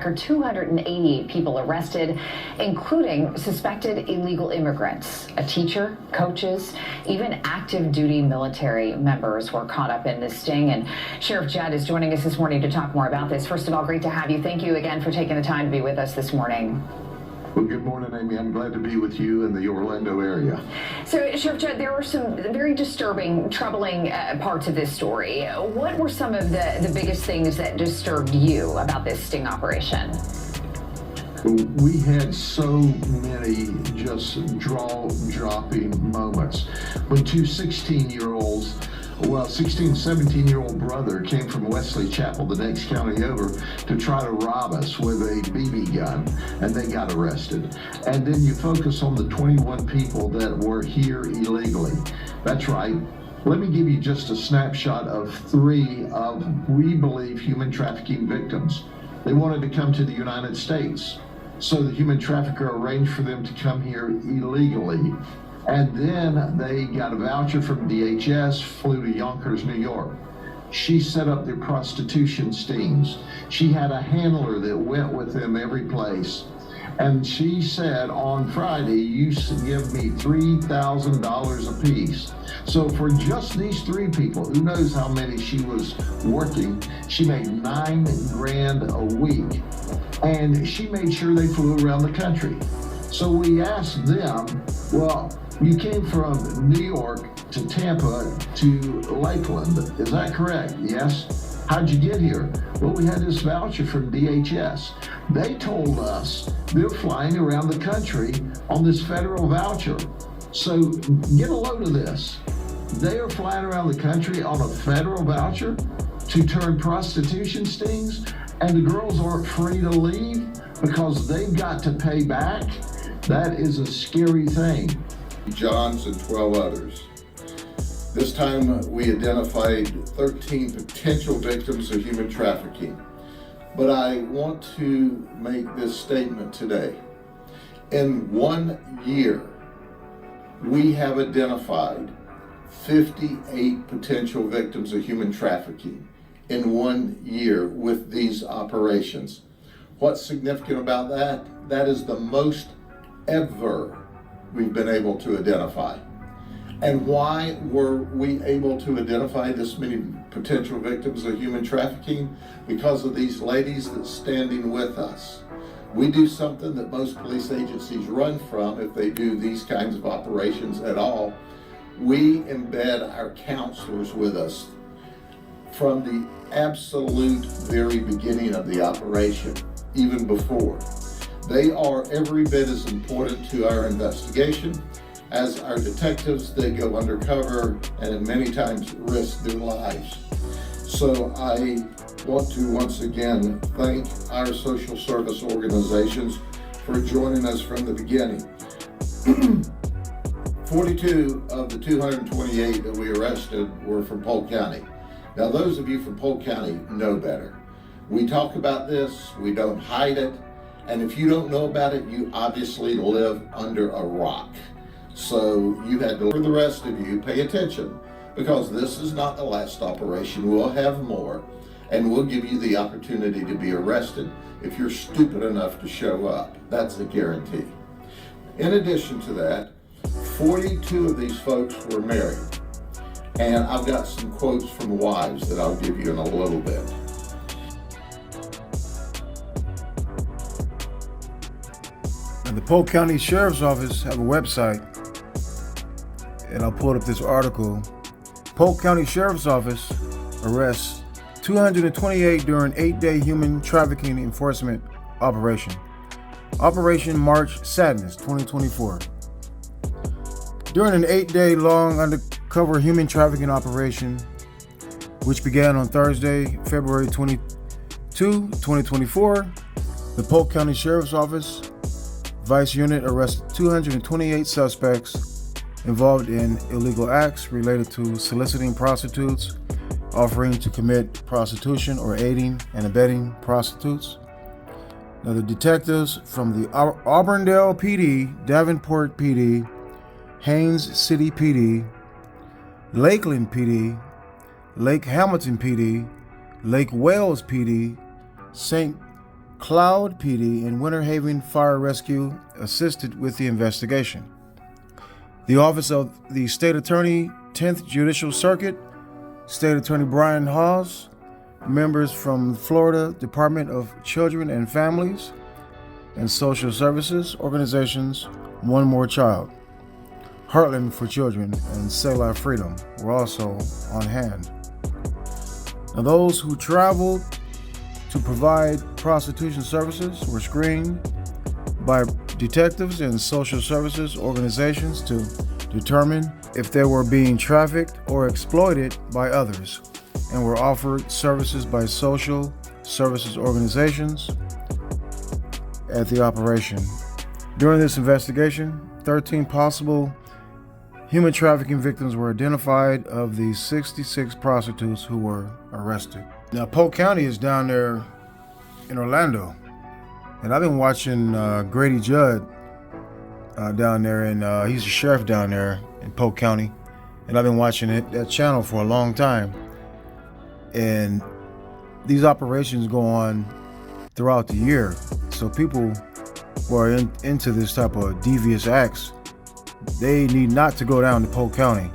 record 288 people arrested, including suspected illegal immigrants. A teacher, coaches, even active duty military members were caught up in this sting. And Sheriff Judd is joining us this morning to talk more about this. First of all, great to have you. Thank you again for taking the time to be with us this morning. Well, good morning, Amy. I'm glad to be with you in the Orlando area. So, Sheriff Judd, there were some very disturbing, troubling parts of this story. What were some of the biggest things that disturbed you about this sting operation? We had so many just jaw-dropping moments. When two 16-year-olds, 17-year-old brother came from Wesley Chapel, the next county over, to try to rob us with a BB gun, and they got arrested. And then you focus on the 21 people that were here illegally. That's right. Let me give you just a snapshot of 3 of, we believe, human trafficking victims. They wanted to come to the United States, so the human trafficker arranged for them to come here illegally. And then they got a voucher from DHS, flew to Yonkers, New York. She set up their prostitution stings. She had a handler that went with them every place. And she said, on Friday, you give me $3,000 a piece. So for just these 3 people, who knows how many she was working, she made $9,000 a week. And she made sure they flew around the country. So we asked them, well, you came from New York to Tampa to Lakeland, is that correct? Yes. How'd you get here? Well, we had this voucher from DHS. They told us they're flying around the country on this federal voucher. So get a load of this. They are flying around the country on a federal voucher to turn prostitution stings, and the girls aren't free to leave because they've got to pay back. That is a scary thing. Johns and 12 others. This time we identified 13 potential victims of human trafficking. But I want to make this statement today. In 1 year, we have identified 58 potential victims of human trafficking in 1 year with these operations. What's significant about that? That is the most ever we've been able to identify. And why were we able to identify this many potential victims of human trafficking? Because of these ladies that's standing with us. We do something that most police agencies run from if they do these kinds of operations at all. We embed our counselors with us from the absolute very beginning of the operation, even before. They are every bit as important to our investigation as our detectives. They go undercover and many times risk their lives. So I want to once again thank our social service organizations for joining us from the beginning. 42 of the 228 that we arrested were from Polk County. Now those of you from Polk County know better. We talk about this, we don't hide it. And if you don't know about it, you obviously live under a rock. So you had to, for the rest of you, pay attention, because this is not the last operation. We'll have more, and we'll give you the opportunity to be arrested if you're stupid enough to show up. That's a guarantee. In addition to that, 42 of these folks were married. And I've got some quotes from wives that I'll give you in a little bit. The Polk County Sheriff's Office have a website, and I'll pull up this article. Polk County Sheriff's Office arrests 228 during 8-day human trafficking enforcement operation. Operation March Sadness 2024. During an 8-day long undercover human trafficking operation, which began on Thursday, February 22, 2024, the Polk County Sheriff's Office Vice Unit arrested 228 suspects involved in illegal acts related to soliciting prostitutes, offering to commit prostitution, or aiding and abetting prostitutes. Now, the detectives from the Auburndale PD, Davenport PD, Haines City PD, Lakeland PD, Lake Hamilton PD, Lake Wales PD, St. Cloud PD in Winter Haven Fire Rescue assisted with the investigation. The Office of the State Attorney, 10th Judicial Circuit, State Attorney Brian Hawes, members from Florida Department of Children and Families and Social Services organizations, One More Child, Heartland for Children, and Selah Freedom were also on hand. Now, those who traveled to provide prostitution services were screened by detectives and social services organizations to determine if they were being trafficked or exploited by others, and were offered services by social services organizations at the operation. During this investigation, 13 possible human trafficking victims were identified of the 66 prostitutes who were arrested. Now, Polk County is down there in Orlando, and I've been watching Grady Judd down there, and he's a sheriff down there in Polk County, and I've been watching that channel for a long time. And these operations go on throughout the year, so people who are into this type of devious acts, they need not to go down to Polk County,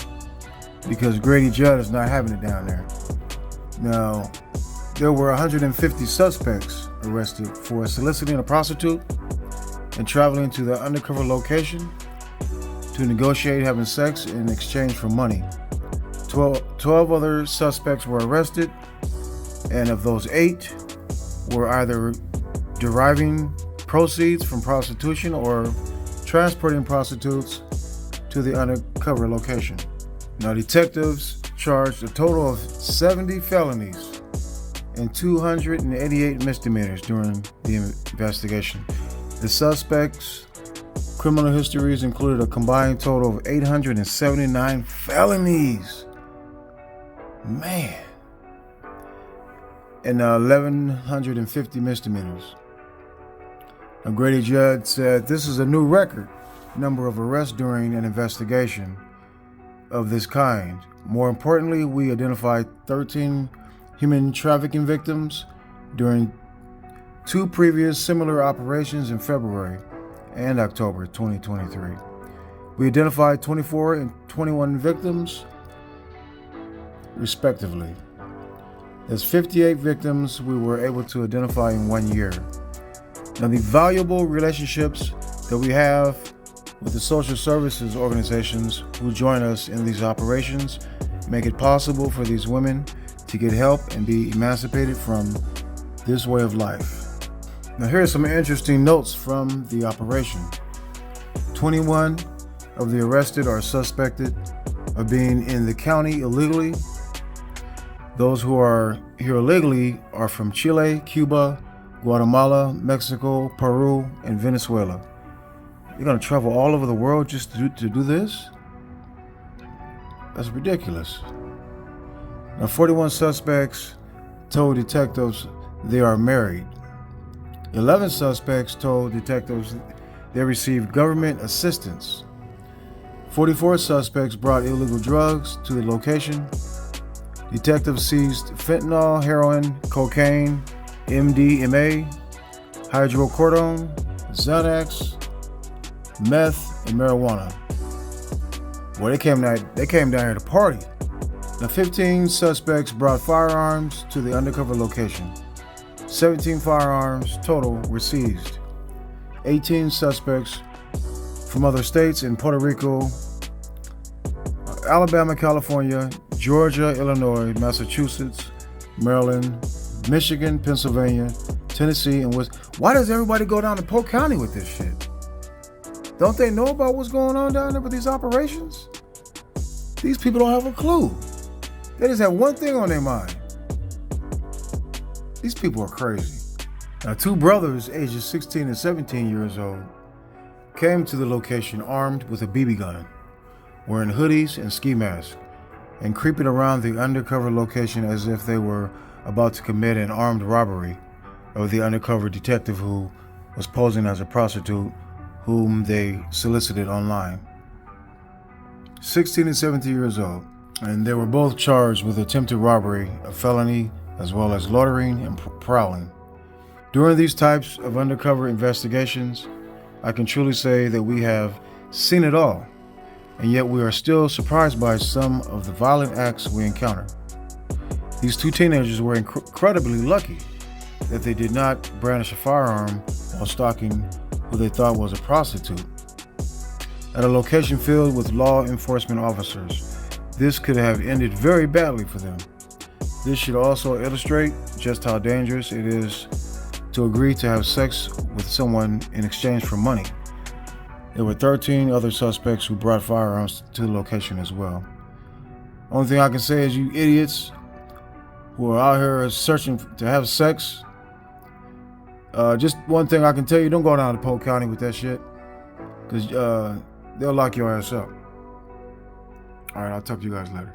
because Grady Judd is not having it down there. Now, there were 150 suspects arrested for soliciting a prostitute and traveling to the undercover location to negotiate having sex in exchange for money. 12 other suspects were arrested, and of those 8 were either deriving proceeds from prostitution or transporting prostitutes to the undercover location. Now, detectives charged a total of 70 felonies and 288 misdemeanors during the investigation. The suspects' criminal histories included a combined total of 879 felonies. Man. And 1,150 misdemeanors. Now, Grady Judd said this is a new record number of arrests during an investigation of this kind. More importantly, we identified 13 human trafficking victims during 2 previous similar operations in February and October 2023. We identified 24 and 21 victims, respectively. There's 58 victims we were able to identify in 1 year. Now, the valuable relationships that we have with the social services organizations who join us in these operations make it possible for these women to get help and be emancipated from this way of life. Now, here are some interesting notes from the operation. 21 of the arrested are suspected of being in the county illegally. Those who are here illegally are from Chile, Cuba, Guatemala, Mexico, Peru, and Venezuela. You're going to travel all over the world just to do this? That's ridiculous. Now, 41 suspects told detectives they are married. 11 suspects told detectives they received government assistance. 44 suspects brought illegal drugs to the location. Detectives seized fentanyl, heroin, cocaine, MDMA, hydrocodone, Xanax, meth, and marijuana. Well, they came down here to party. Now, 15 suspects brought firearms to the undercover location. 17 firearms total were seized. 18 suspects from other states in Puerto Rico, Alabama, California, Georgia, Illinois, Massachusetts, Maryland, Michigan, Pennsylvania, Tennessee, and West. Why does everybody go down to Polk County with this shit? Don't they know about what's going on down there with these operations? These people don't have a clue. They just have one thing on their mind. These people are crazy. Now, 2 brothers, ages 16 and 17 years old, came to the location armed with a BB gun, wearing hoodies and ski masks, and creeping around the undercover location as if they were about to commit an armed robbery of the undercover detective who was posing as a prostitute whom they solicited online. 16 and 17 years old, and they were both charged with attempted robbery, a felony, as well as loitering and prowling. During these types of undercover investigations, I can truly say that we have seen it all, and yet we are still surprised by some of the violent acts we encounter. These two teenagers were incredibly lucky that they did not brandish a firearm while stalking who they thought was a prostitute. At a location filled with law enforcement officers, this could have ended very badly for them. This should also illustrate just how dangerous it is to agree to have sex with someone in exchange for money. There were 13 other suspects who brought firearms to the location as well. Only thing I can say is, you idiots who are out here searching to have sex, just one thing I can tell you, don't go down to Polk County with that shit, because they'll lock your ass up. All right, I'll talk to you guys later.